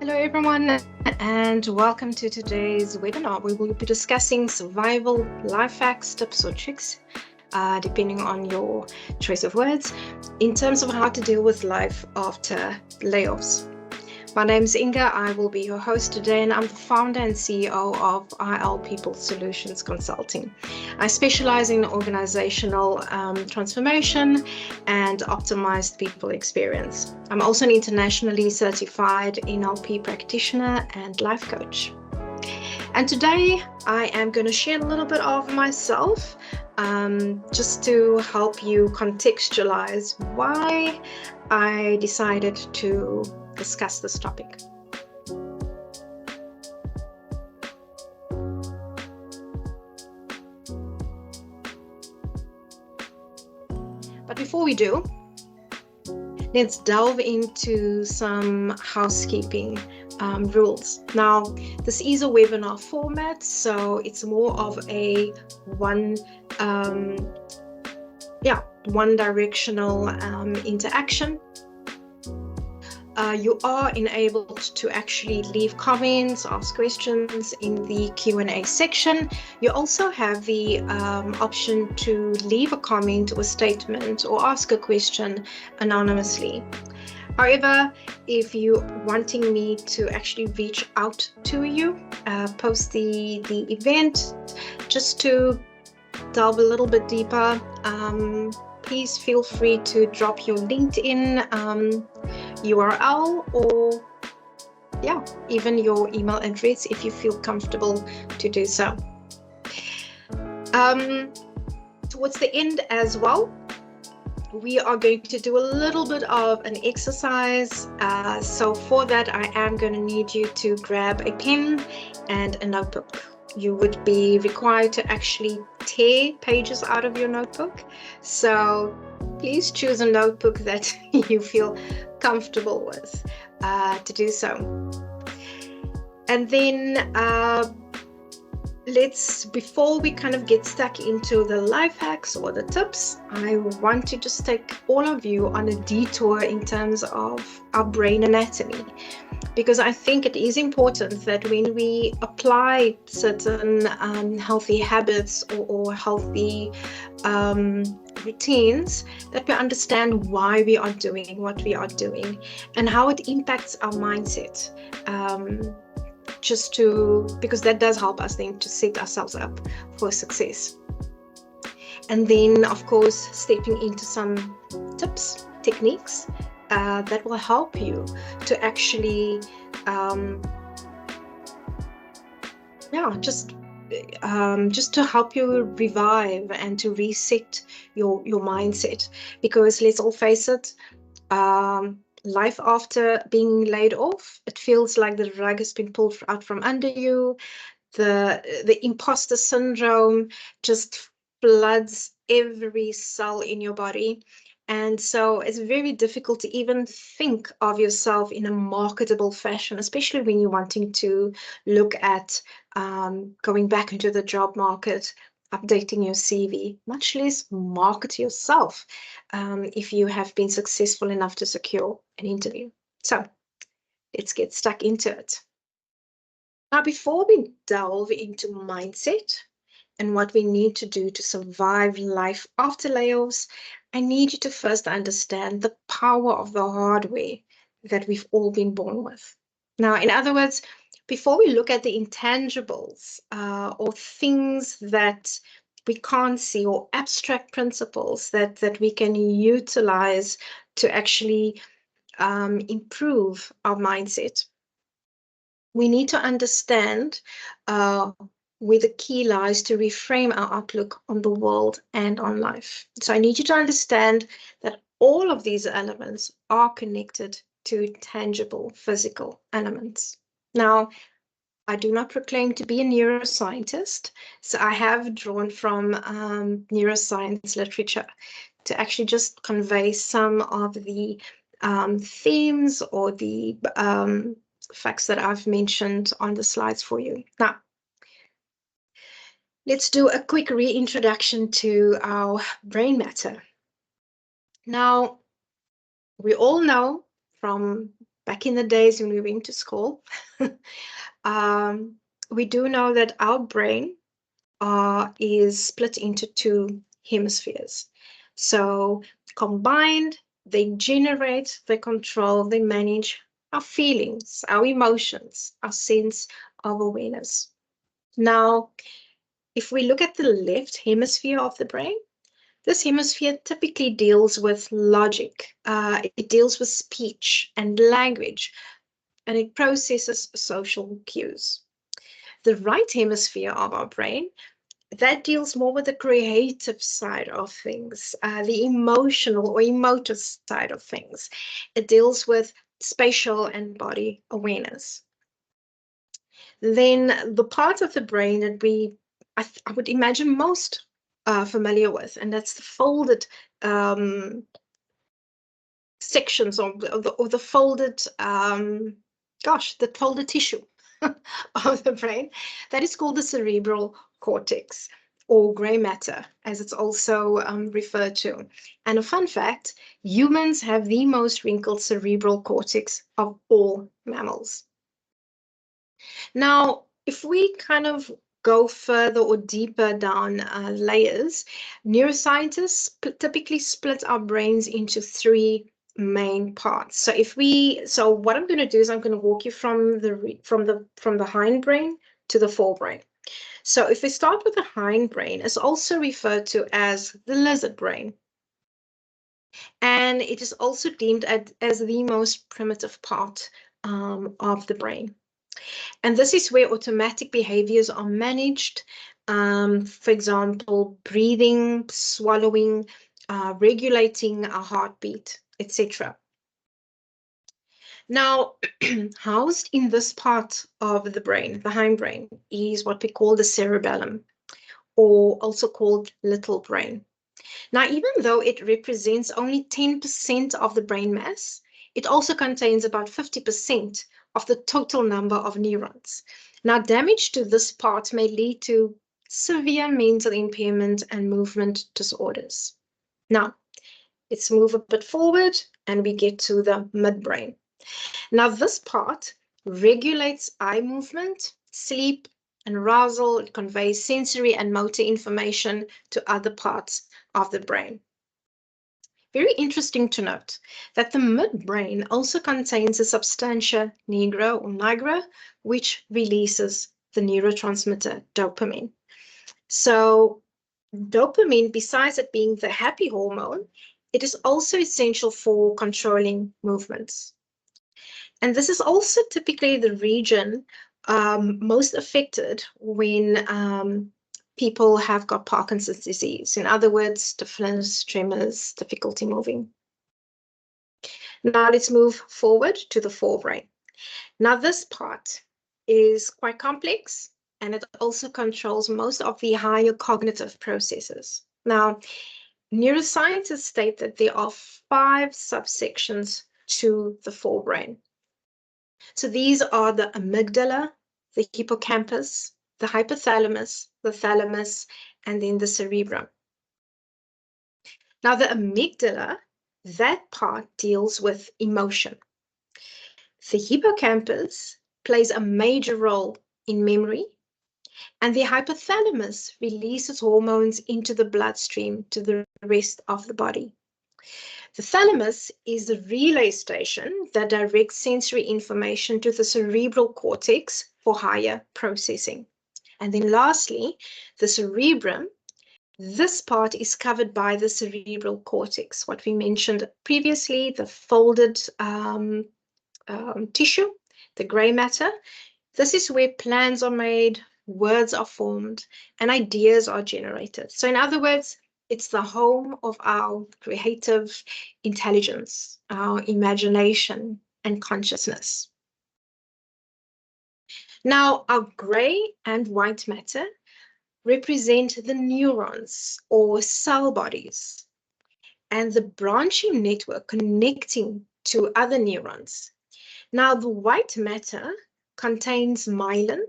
Hello everyone, and welcome to today's webinar. We will be discussing survival life hacks, tips or tricks, depending on your choice of words, in terms of how to deal with life after layoffs. My name is Inga. I will be your host today, and I'm the founder and CEO of IL People Solutions Consulting. I specialize in organizational transformation and optimized people experience. I'm also an internationally certified NLP practitioner and life coach. And today I am going to share a little bit of myself just to help you contextualize why I decided to discuss this topic. But before we do, let's delve into some housekeeping rules. Now, this is a webinar format, so it's more of a one-directional interaction. You are enabled to actually leave comments, ask questions in the Q&A section. You also have the option to leave a comment or statement or ask a question anonymously. However, if you're wanting me to actually reach out to you, post the event, just to delve a little bit deeper, please feel free to drop your LinkedIn URL or even your email address if you feel comfortable to do so. Towards the end as well, we are going to do a little bit of an exercise. So for that, I am going to need you to grab a pen and a notebook. You would be required to actually tear pages out of your notebook. So please choose a notebook that you feel comfortable with to do so. And then before we kind of get stuck into the life hacks or the tips, I want to just take all of you on a detour in terms of our brain anatomy, because I think it is important that when we apply certain healthy habits or healthy routines, that we understand why we are doing what we are doing and how it impacts our mindset. Because that does help us then to set ourselves up for success. And then, of course, stepping into some tips, techniques that will help you to actually just to help you revive and to reset your mindset. Because let's all face it, life after being laid off, it feels like the rug has been pulled out from under you. The imposter syndrome just floods every cell in your body. And so it's very difficult to even think of yourself in a marketable fashion, especially when you're wanting to look at going back into the job market, updating your CV, much less market yourself if you have been successful enough to secure an interview. So let's get stuck into it. Now, before we delve into mindset and what we need to do to survive life after layoffs, I need you to first understand the power of the hardware that we've all been born with. Now, in other words, before we look at the intangibles or things that we can't see or abstract principles that we can utilize to actually improve our mindset, we need to understand where the key lies to reframe our outlook on the world and on life. So I need you to understand that all of these elements are connected to tangible physical elements. Now, I do not proclaim to be a neuroscientist, so I have drawn from neuroscience literature to actually just convey some of the themes or the facts that I've mentioned on the slides for you. Now, let's do a quick reintroduction to our brain matter. Now, we all know from back in the days when we went to school, we do know that our brain is split into two hemispheres. So combined, they generate, they control, they manage our feelings, our emotions, our sense of awareness. Now, if we look at the left hemisphere of the brain, this hemisphere typically deals with logic. It deals with speech and language, and it processes social cues. The right hemisphere of our brain, that deals more with the creative side of things, the emotional or emotive side of things. It deals with spatial and body awareness. Then the part of the brain that I would imagine most familiar with, and that's the folded sections of the folded, the folded tissue of the brain. That is called the cerebral cortex, or gray matter, as it's also referred to. And a fun fact, humans have the most wrinkled cerebral cortex of all mammals. Now, if we kind of go further or deeper down layers, neuroscientists typically split our brains into three main parts. So what I'm going to do is I'm going to walk you from the hindbrain to the forebrain. So if we start with the hindbrain, it's also referred to as the lizard brain. And it is also deemed as the most primitive part of the brain. And this is where automatic behaviors are managed. For example, breathing, swallowing, regulating our heartbeat, etc. Now, housed in this part of the brain, the hindbrain, is what we call the cerebellum, or also called little brain. Now, even though it represents only 10% of the brain mass, it also contains about 50% of the total number of neurons. Now, damage to this part may lead to severe mental impairment and movement disorders. Now, let's move a bit forward and we get to the midbrain. Now, this part regulates eye movement, sleep, and arousal. It conveys sensory and motor information to other parts of the brain. Very interesting to note that the midbrain also contains a substantia nigra or nigra, which releases the neurotransmitter dopamine. So dopamine, besides it being the happy hormone, it is also essential for controlling movements. And this is also typically the region most affected when people have got Parkinson's disease. In other words, stiffness, tremors, difficulty moving. Now let's move forward to the forebrain. Now this part is quite complex, and it also controls most of the higher cognitive processes. Now, neuroscientists state that there are 5 subsections to the forebrain. So these are the amygdala, the hippocampus, the hypothalamus, the thalamus, and then the cerebrum. Now the amygdala, that part deals with emotion. The hippocampus plays a major role in memory, and the hypothalamus releases hormones into the bloodstream to the rest of the body. The thalamus is the relay station that directs sensory information to the cerebral cortex for higher processing. And then lastly, the cerebrum. This part is covered by the cerebral cortex, what we mentioned previously, the folded tissue, the gray matter. This is where plans are made, words are formed, and ideas are generated. So in other words, it's the home of our creative intelligence, our imagination, and consciousness. Now, our gray and white matter represent the neurons or cell bodies and the branching network connecting to other neurons. Now, the white matter contains myelin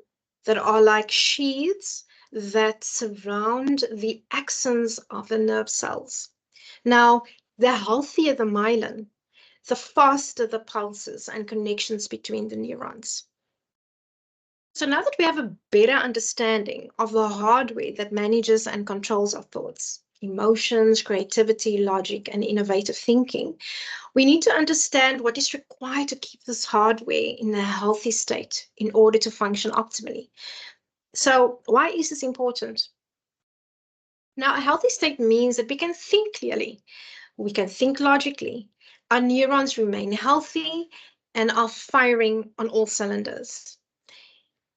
that are like sheaths that surround the axons of the nerve cells. Now, the healthier the myelin, the faster the pulses and connections between the neurons. So now that we have a better understanding of the hardware that manages and controls our thoughts, emotions, creativity, logic, and innovative thinking, we need to understand what is required to keep this hardware in a healthy state in order to function optimally. So why is this important? Now, a healthy state means that we can think clearly, we can think logically, our neurons remain healthy, and are firing on all cylinders.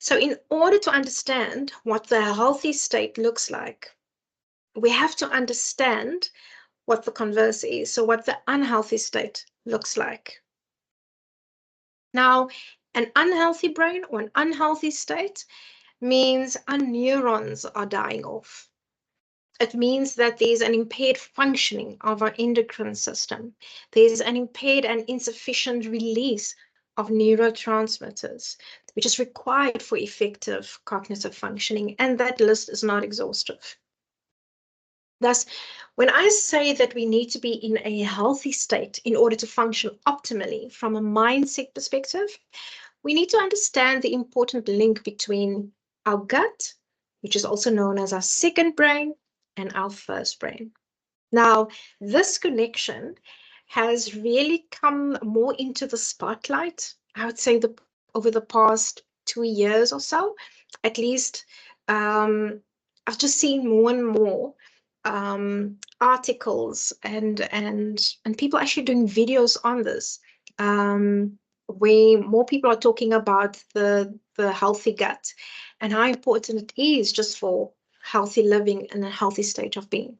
So in order to understand what the healthy state looks like, we have to understand what the converse is, so what the unhealthy state looks like. Now, an unhealthy brain or an unhealthy state means our neurons are dying off. It means that there's an impaired functioning of our endocrine system. There's an impaired and insufficient release of neurotransmitters, which is required for effective cognitive functioning, and that list is not exhaustive. Thus, when I say that we need to be in a healthy state in order to function optimally from a mindset perspective, we need to understand the important link between our gut, which is also known as our second brain, and our first brain. Now, this connection has really come more into the spotlight, I would say, over the past 2 years or so. At least I've just seen more and more articles and people actually doing videos on this, where more people are talking about the healthy gut and how important it is just for healthy living and a healthy state of being.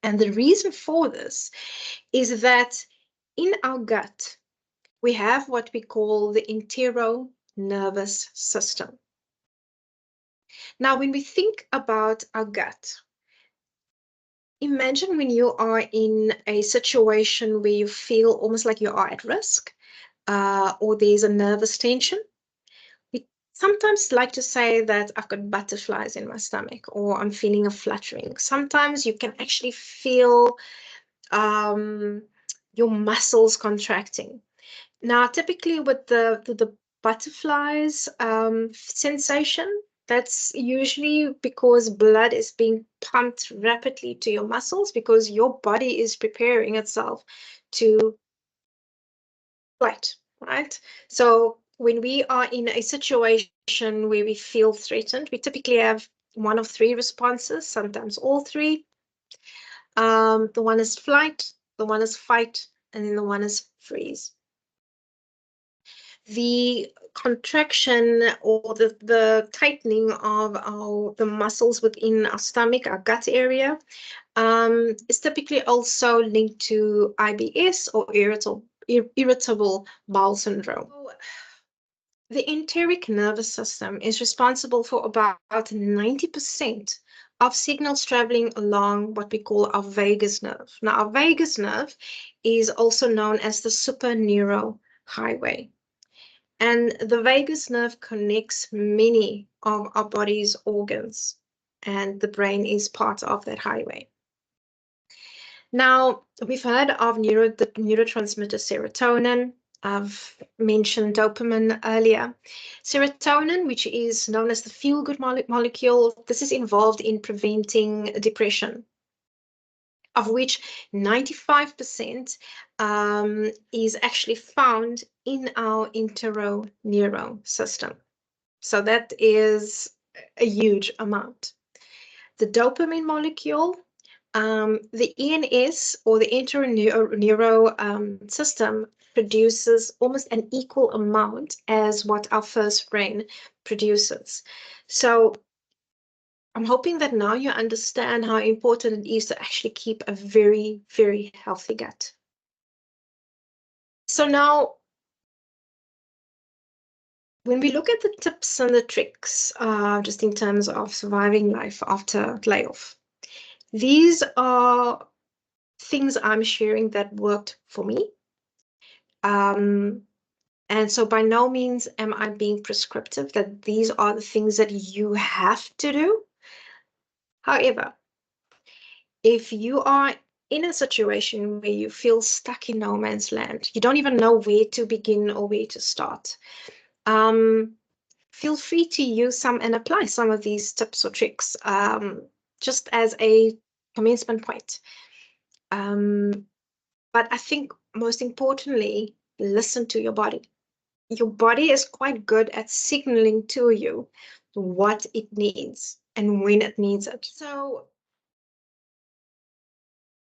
And the reason for this is that in our gut, we have what we call the enteronervous nervous system. Now, when we think about our gut, imagine when you are in a situation where you feel almost like you are at risk, or there's a nervous tension. We sometimes like to say that I've got butterflies in my stomach, or I'm feeling a fluttering. Sometimes you can actually feel your muscles contracting. Now, typically with the butterflies sensation, that's usually because blood is being pumped rapidly to your muscles because your body is preparing itself to fight, right? So when we are in a situation where we feel threatened, we typically have one of three responses, sometimes all three. The one is flight, the one is fight, and then the one is freeze. The contraction or the tightening of the muscles within our stomach, our gut area, is typically also linked to IBS or irritable bowel syndrome. The enteric nervous system is responsible for about 90% of signals traveling along what we call our vagus nerve. Now, our vagus nerve is also known as the superneural highway. And the vagus nerve connects many of our body's organs, and the brain is part of that highway. Now, we've heard of the neurotransmitter serotonin. I've mentioned dopamine earlier. Serotonin, which is known as the feel-good molecule, this is involved in preventing depression, of which 95% is actually found in our enteroneural system. So that is a huge amount. The dopamine molecule, the ENS or the enteroneural system produces almost an equal amount as what our first brain produces. So I'm hoping that now you understand how important it is to actually keep a very, very healthy gut. So now, when we look at the tips and the tricks, just in terms of surviving life after layoff, these are things I'm sharing that worked for me. And so by no means am I being prescriptive that these are the things that you have to do. However, if you are in a situation where you feel stuck in no man's land, you don't even know where to begin or where to start, feel free to use some and apply some of these tips or tricks, just as a commencement point. But I think most importantly, listen to your body. Your body is quite good at signaling to you what it needs and when it needs it. So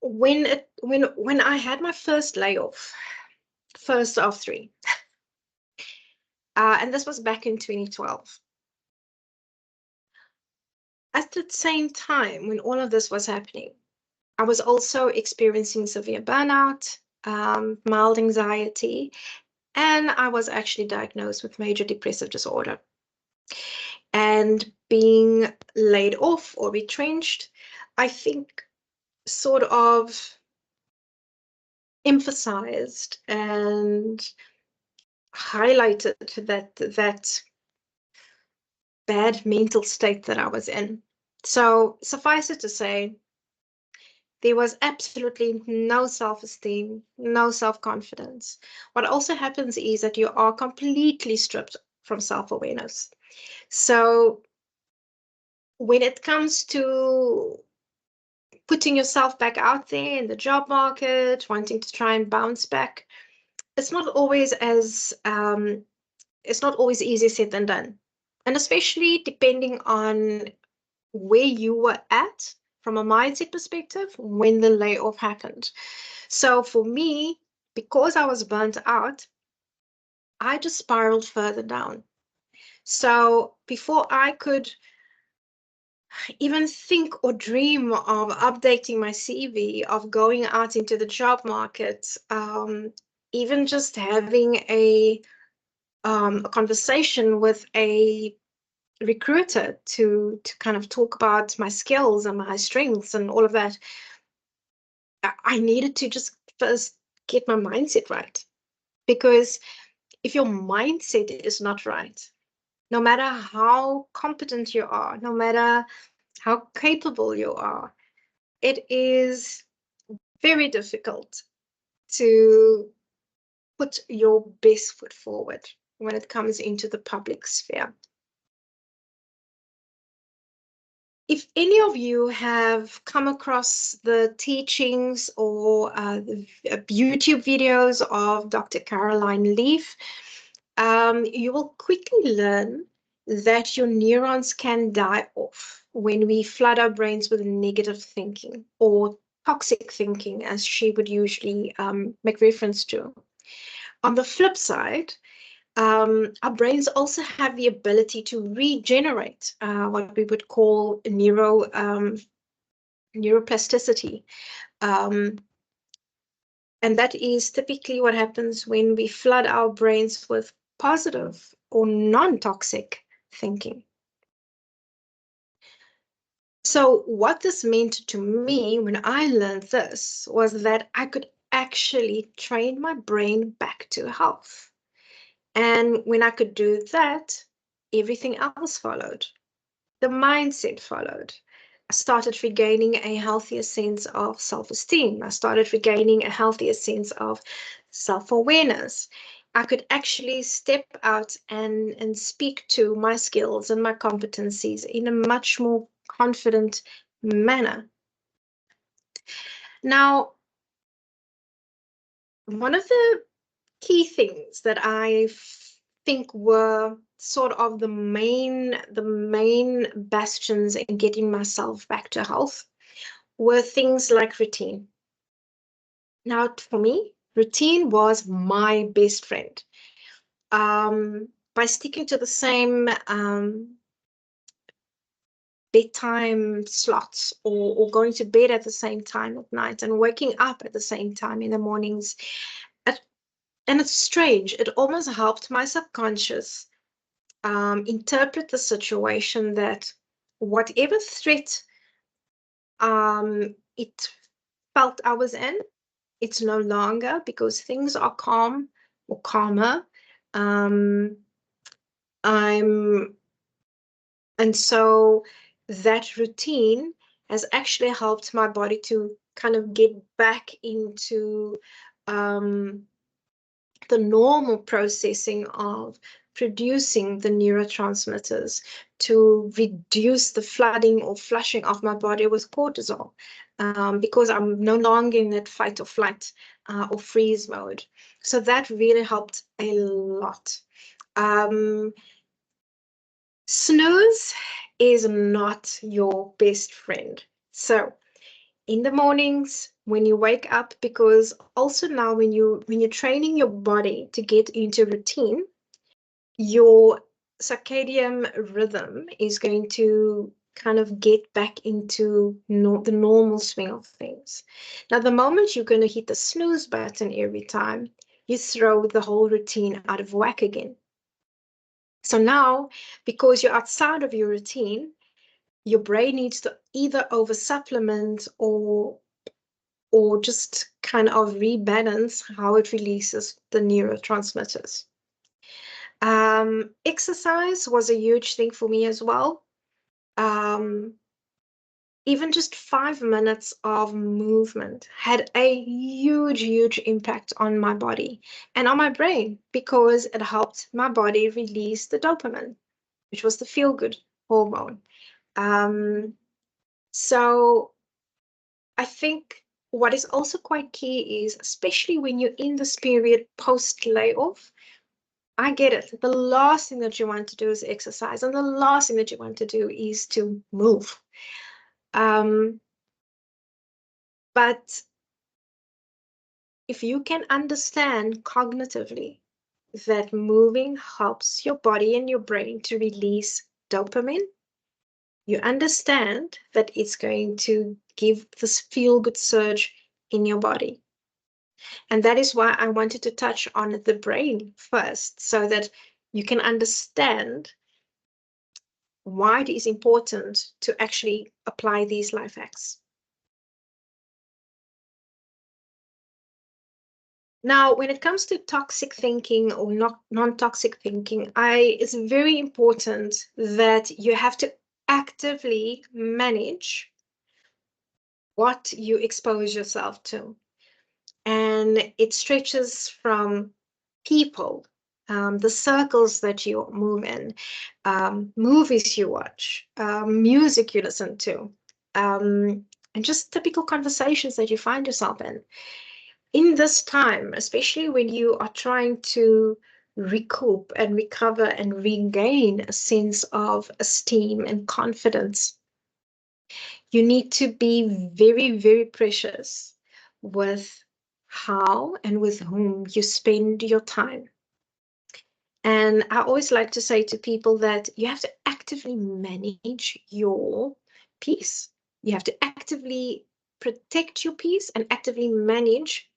when I had my first layoff, first of three, and this was back in 2012. At the same time, when all of this was happening, I was also experiencing severe burnout, mild anxiety, and I was actually diagnosed with major depressive disorder. And being laid off or retrenched, I think sort of emphasized and highlighted that bad mental state that I was in. So suffice it to say, there was absolutely no self-esteem, no self-confidence. What also happens is that you are completely stripped from self-awareness. So when it comes to putting yourself back out there in the job market, wanting to try and bounce back, it's not always easier said than done. And especially depending on where you were at from a mindset perspective when the layoff happened. So for me, because I was burnt out, I just spiraled further down. So before I could even think or dream of updating my CV, of going out into the job market, even just having a conversation with a recruiter to kind of talk about my skills and my strengths and all of that, I needed to just first get my mindset right. Because if your mindset is not right, no matter how competent you are, no matter how capable you are, it is very difficult to put your best foot forward when it comes into the public sphere. If any of you have come across the teachings or the YouTube videos of Dr. Caroline Leaf, you will quickly learn that your neurons can die off when we flood our brains with negative thinking or toxic thinking, as she would usually make reference to. On the flip side, our brains also have the ability to regenerate, what we would call neuroplasticity. Um, and that is typically what happens when we flood our brains with positive or non-toxic thinking. So what this meant to me when I learned this was that I could actually train my brain back to health. And when I could do that, everything else followed. The mindset followed. I started regaining a healthier sense of self-esteem. I started regaining a healthier sense of self-awareness. I could actually step out and speak to my skills and my competencies in a much more confident manner. Now, one of the key things that I think were sort of the main bastions in getting myself back to health were things like routine. Now, for me, routine was my best friend. By sticking to the same bedtime slots, or going to bed at the same time at night and waking up at the same time in the mornings, and it's strange, it almost helped my subconscious interpret the situation that whatever threat it felt I was in, it's no longer, because things are calm or calmer. Um, I'm, and so that routine has actually helped my body to kind of get back into the normal processing of producing the neurotransmitters to reduce the flooding or flushing of my body with cortisol, because I'm no longer in that fight or flight or freeze mode. So that really helped a lot. Snooze is not your best friend. So in the mornings when you wake up, because also now when you're training your body to get into routine, your circadian rhythm is going to kind of get back into the normal swing of things. Now, the moment you're going to hit the snooze button every time, you throw the whole routine out of whack again. So now, because you're outside of your routine, your brain needs to either over supplement or just kind of rebalance how it releases the neurotransmitters. Exercise was a huge thing for me as well. Um, Even just 5 minutes of movement had a huge, huge impact on my body and on my brain because it helped my body release the dopamine, which was the feel-good hormone. So I think what is also quite key is, especially when you're in this period post layoff, I get it. The last thing that you want to do is exercise, and the last thing that you want to do is to move. But if you can understand cognitively that moving helps your body and your brain to release dopamine, you understand that it's going to give this feel-good surge in your body. And that is why I wanted to touch on the brain first, so that you can understand why it is important to actually apply these life hacks. Now, when it comes to toxic thinking or non-toxic thinking, it's very important that you have to actively manage what you expose yourself to. And it stretches from people, the circles that you move in, movies you watch, music you listen to, and just typical conversations that you find yourself in. In this time, especially when you are trying to recoup and recover and regain a sense of esteem and confidence, you need to be very, very precious with how and with whom you spend your time. And I always like to say to people that you have to actively manage your peace. You have to actively protect your peace and actively manage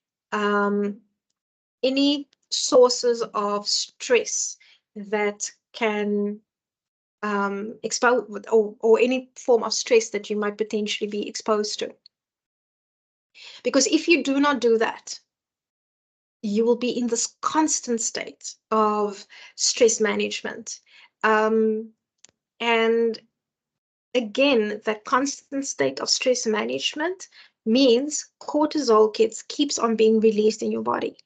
any sources of stress that can expose, or any form of stress that you might potentially be exposed to. Because if you do not do that, you will be in this constant state of stress management. And again, that constant state of stress management means cortisol keeps on being released in your body.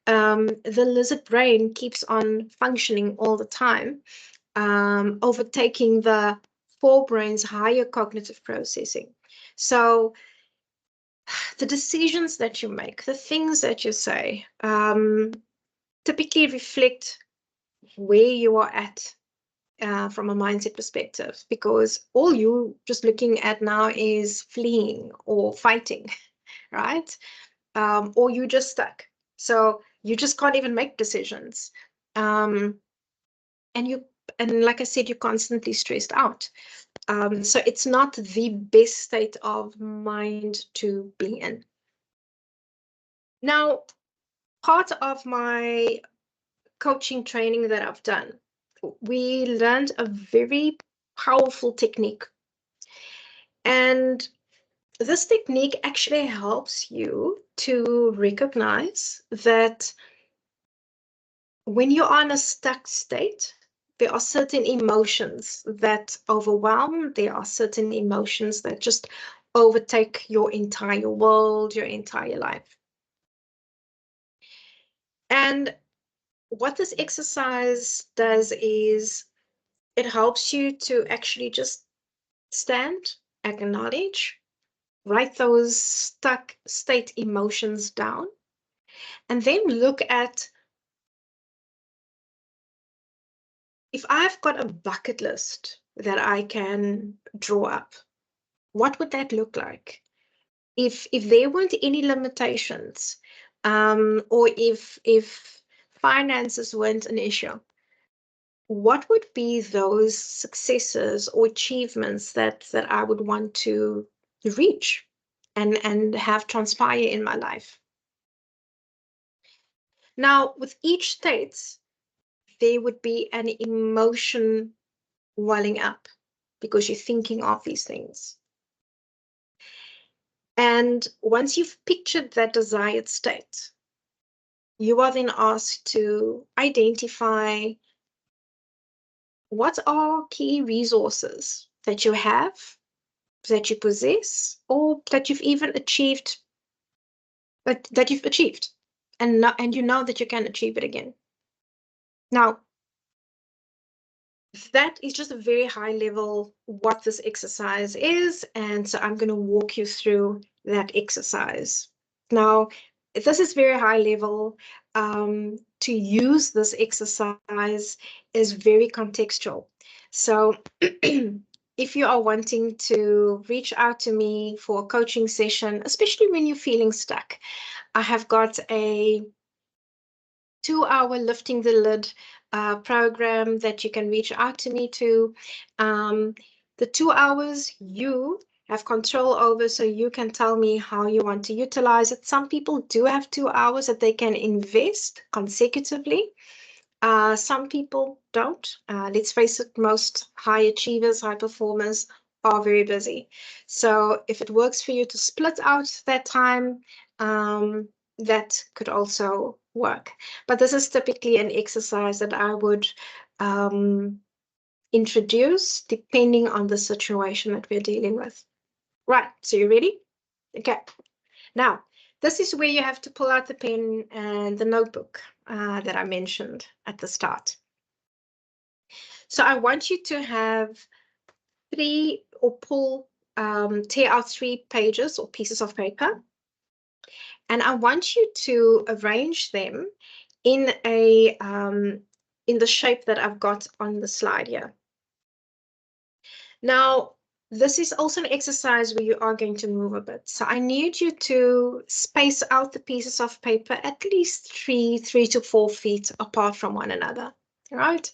The lizard brain keeps on functioning all the time, overtaking the forebrain's higher cognitive processing. So the decisions that you make, the things that you say, typically reflect where you are at from a mindset perspective, because all you're just looking at now is fleeing or fighting, right? Or you're just stuck. So you just can't even make decisions. And like I said, you're constantly stressed out. So it's not the best state of mind to be in. Now, part of my coaching training that I've done, we learned a very powerful technique. And this technique actually helps you to recognize that when you're on a stuck state, there are certain emotions that overwhelm. There are certain emotions that just overtake your entire world, your entire life. And what this exercise does is it helps you to actually just stand, acknowledge, write those stuck state emotions down, and then look at, if I've got a bucket list that I can draw up, what would that look like? If there weren't any limitations, or if finances weren't an issue, what would be those successes or achievements that I would want to reach and have transpire in my life? Now, with each state, there would be an emotion welling up because you're thinking of these things. And once you've pictured that desired state, you are then asked to identify what are key resources that you have, that you possess, or that you've even achieved, that you've achieved, and you know that you can achieve it again. Now, that is just a very high level what this exercise is, and so I'm going to walk you through that exercise. Now, this is very high level. To use this exercise is very contextual. So if you are wanting to reach out to me for a coaching session, especially when you're feeling stuck, I have got a 2-hour lifting the lid program that you can reach out to me to. The 2 hours you have control over, so you can tell me how you want to utilize it. Some people do have 2 hours that they can invest consecutively. Some people don't. Let's face it, most high achievers, high performers are very busy. So if it works for you to split out that time, that could also work. But this is typically an exercise that I would introduce depending on the situation that we're dealing with. Right, so you ready? Okay. Now, this is where you have to pull out the pen and the notebook that I mentioned at the start. So I want you to have three or tear out 3 pages or pieces of paper. And I want you to arrange them in in the shape that I've got on the slide here. Now, this is also an exercise where you are going to move a bit. So I need you to space out the pieces of paper at least 3 to 4 feet apart from one another. All right.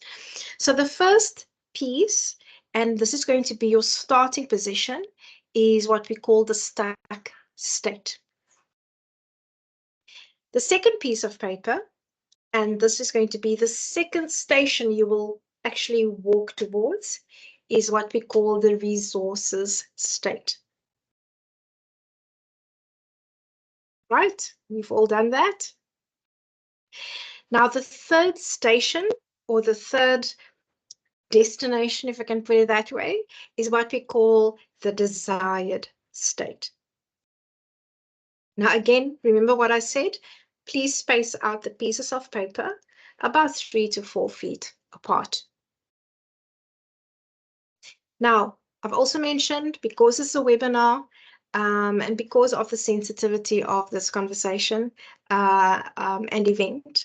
So the first piece, and this is going to be your starting position, is what we call the stuck state. The second piece of paper, and this is going to be the second station you will actually walk towards, is what we call the resources state. Right? We've all done that. Now, the third station, or the third destination, if I can put it that way, is what we call the desired state. Now, again, remember what I said? Please space out the pieces of paper about 3 to 4 feet apart. Now, I've also mentioned, because it's a webinar, and because of the sensitivity of this conversation and event,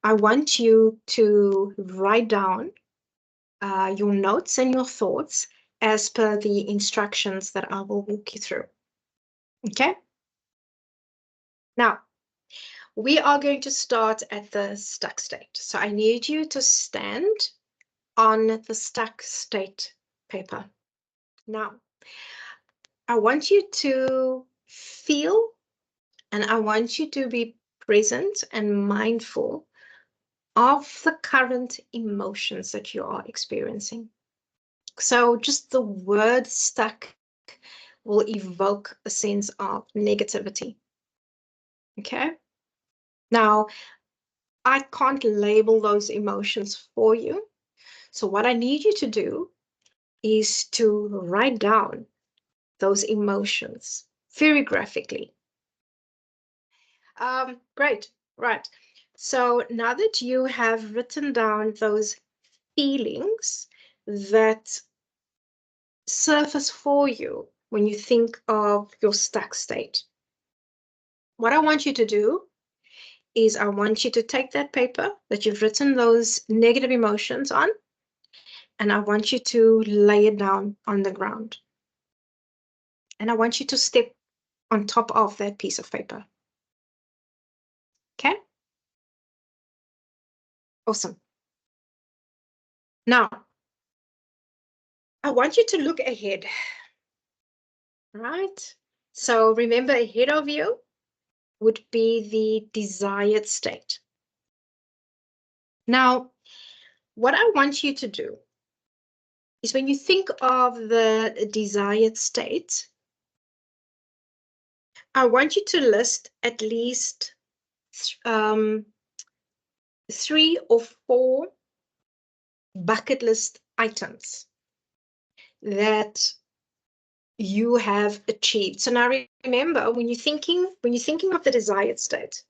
I want you to write down your notes and your thoughts as per the instructions that I will walk you through. Okay? Now, we are going to start at the stuck state. So I need you to stand on the stuck state paper. Now, I want you to feel, and I want you to be present and mindful of the current emotions that you are experiencing. So just the word stuck will evoke a sense of negativity. Okay? Now, I can't label those emotions for you. So what I need you to do is to write down those emotions very graphically. Great, right. So now that you have written down those feelings that surface for you when you think of your stuck state, what I want you to do is I want you to take that paper that you've written those negative emotions on, and I want you to lay it down on the ground. And I want you to step on top of that piece of paper. Okay? Awesome. Now, I want you to look ahead, right? So remember, ahead of you would be the desired state. Now, what I want you to do is when you think of the desired state, I want you to list at least 3 or 4 bucket list items that you have achieved. So now remember, when you're thinking of the desired state,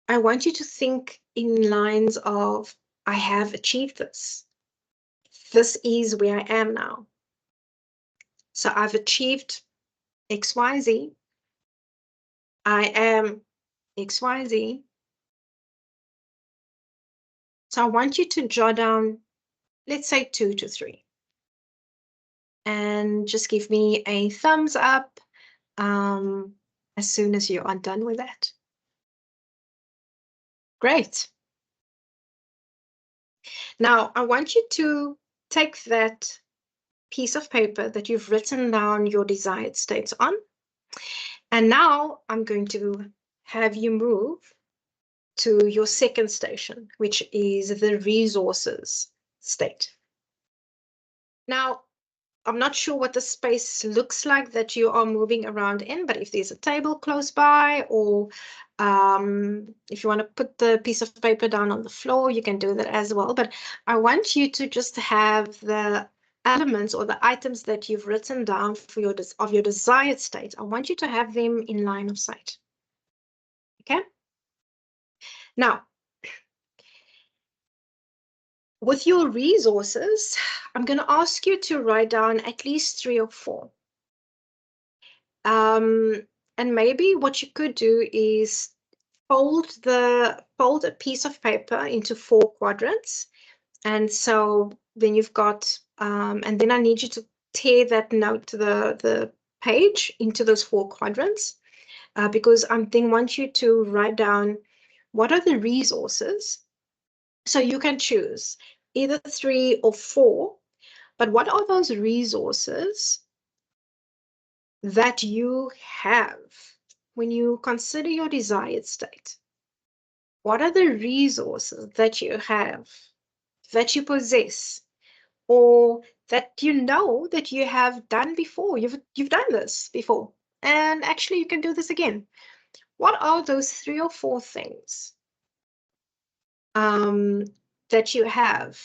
I want you to think in lines of, I have achieved this. This is where I am now. So I've achieved XYZ. I am XYZ. So I want you to jot down, let's say 2 to 3. And just give me a thumbs up as soon as you are done with that. Great. Now, I want you to take that piece of paper that you've written down your desired states on, and now I'm going to have you move to your second station, which is the resources state. Now, I'm not sure what the space looks like that you are moving around in, but if there's a table close by, or if you want to put the piece of paper down on the floor, you can do that as well. But I want you to just have the elements or the items that you've written down for your desired state. I want you to have them in line of sight. Okay? Now, with your resources, I'm going to ask you to write down at least 3 or 4. And maybe what you could do is fold a piece of paper into 4 quadrants. And so then you've got, and then I need you to tear that note, the page into those 4 quadrants, because I then want you to write down what are the resources. So you can choose either 3 or 4, but what are those resources that you have when you consider your desired state? What are the resources that you have, that you possess, or that you know that you have done before? You've done this before, and actually you can do this again. What are those 3 or 4 things that you have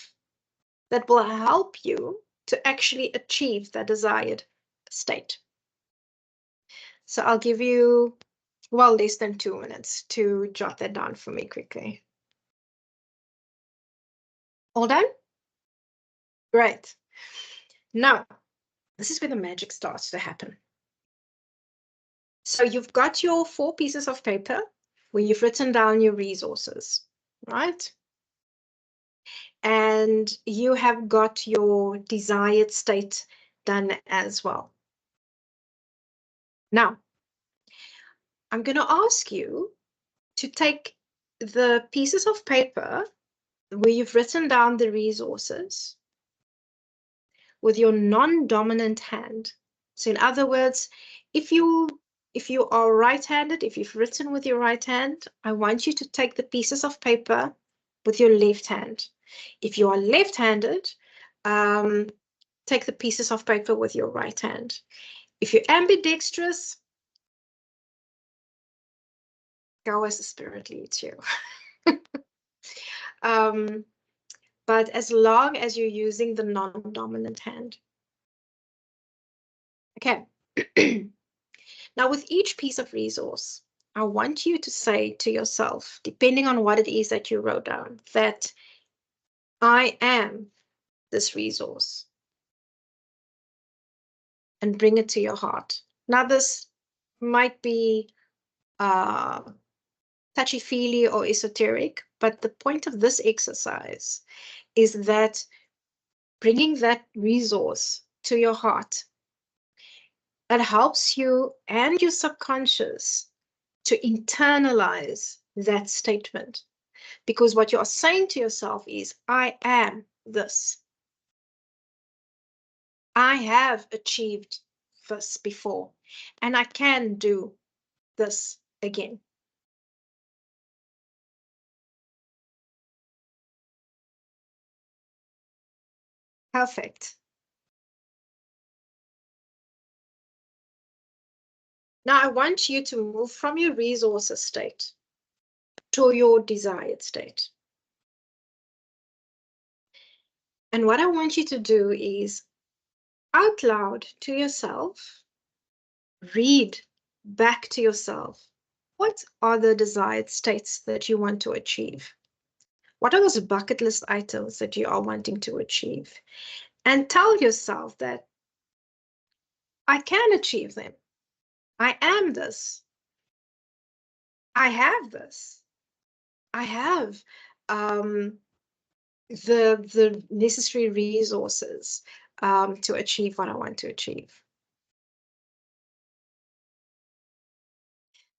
that will help you to actually achieve that desired state? So I'll give you, well, less than 2 minutes to jot that down for me quickly. All done? Great. Now, this is where the magic starts to happen. So you've got your 4 pieces of paper where you've written down your resources, right? And you have got your desired state done as well. Now, I'm going to ask you to take the pieces of paper where you've written down the resources with your non-dominant hand. So in other words, if you are right-handed, if you've written with your right hand, I want you to take the pieces of paper with your left hand. If you are left-handed, take the pieces of paper with your right hand. If you're ambidextrous, go as the spirit leads you. but as long as you're using the non-dominant hand. Okay. Now, with each piece of resource, I want you to say to yourself, depending on what it is that you wrote down, that I am this resource, and bring it to your heart. Now, this might be touchy-feely or esoteric, but the point of this exercise is that bringing that resource to your heart, it helps you and your subconscious to internalize that statement. Because what you are saying to yourself is, I am this. I have achieved this before, and I can do this again. Perfect. Now I want you to move from your resources state to your desired state. And what I want you to do is, out loud to yourself, read back to yourself, what are the desired states that you want to achieve? What are those bucket list items that you are wanting to achieve? And tell yourself that I can achieve them. I am this. I have this. I have the necessary resources to achieve what I want to achieve.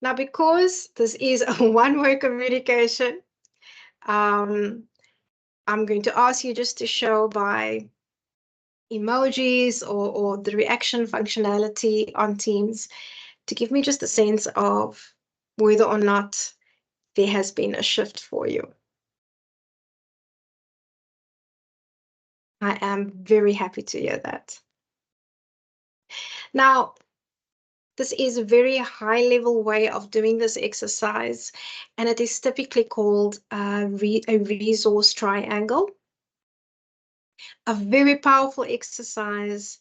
Now, because this is a one-way communication, I'm going to ask you just to show by emojis or the reaction functionality on Teams to give me just a sense of whether or not there has been a shift for you. I am very happy to hear that. Now, this is a very high-level way of doing this exercise, and it is typically called a resource triangle. A very powerful exercise,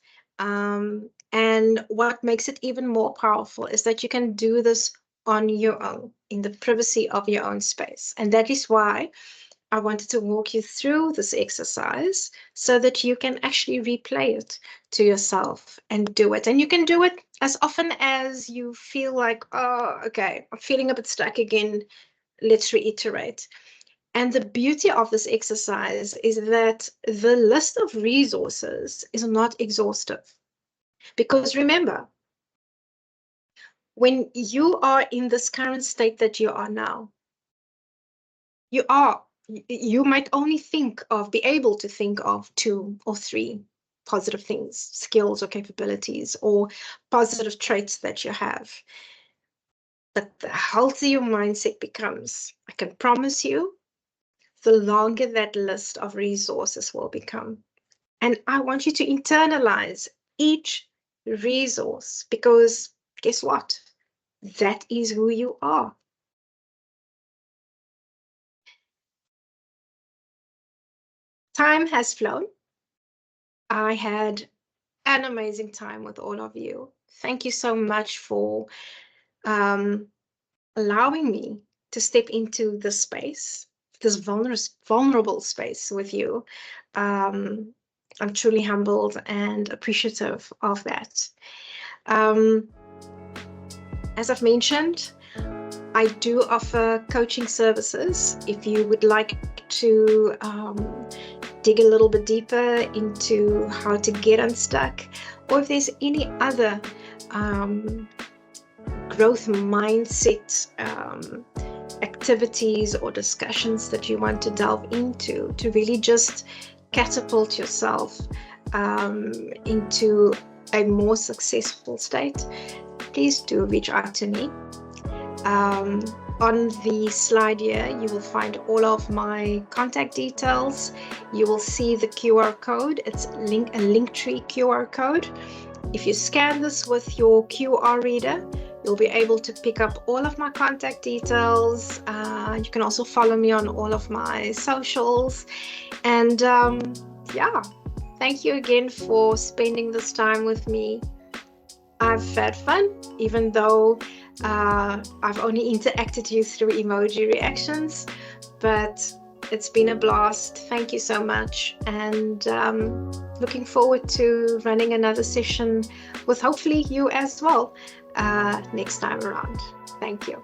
and what makes it even more powerful is that you can do this on your own, in the privacy of your own space. And that is why I wanted to walk you through this exercise so that you can actually replay it to yourself and do it. And you can do it as often as you feel like, oh, okay, I'm feeling a bit stuck again. Let's reiterate. And the beauty of this exercise is that the list of resources is not exhaustive. Because remember, when you are in this current state that you are now, you might only be able to think of 2 or 3 positive things, skills or capabilities or positive traits that you have. But the healthier your mindset becomes, I can promise you, the longer that list of resources will become. And I want you to internalize each resource because guess what? That is who you are. Time has flown. I had an amazing time with all of you. Thank you so much for allowing me to step into this space, this vulnerable space with you. I'm truly humbled and appreciative of that. As I've mentioned, I do offer coaching services. If you would like to dig a little bit deeper into how to get unstuck, or if there's any other growth mindset activities or discussions that you want to delve into to really just catapult yourself into a more successful state, please do reach out to me. On the slide here, you will find all of my contact details. You will see the QR code. It's a Linktree QR code. If you scan this with your QR reader, You'll be able to pick up all of my contact details. You can also follow me on all of my socials. And yeah, thank you again for spending this time with me. I've had fun, even though I've only interacted you through emoji reactions, but it's been a blast. Thank you so much. And looking forward to running another session with hopefully you as well next time around. Thank you.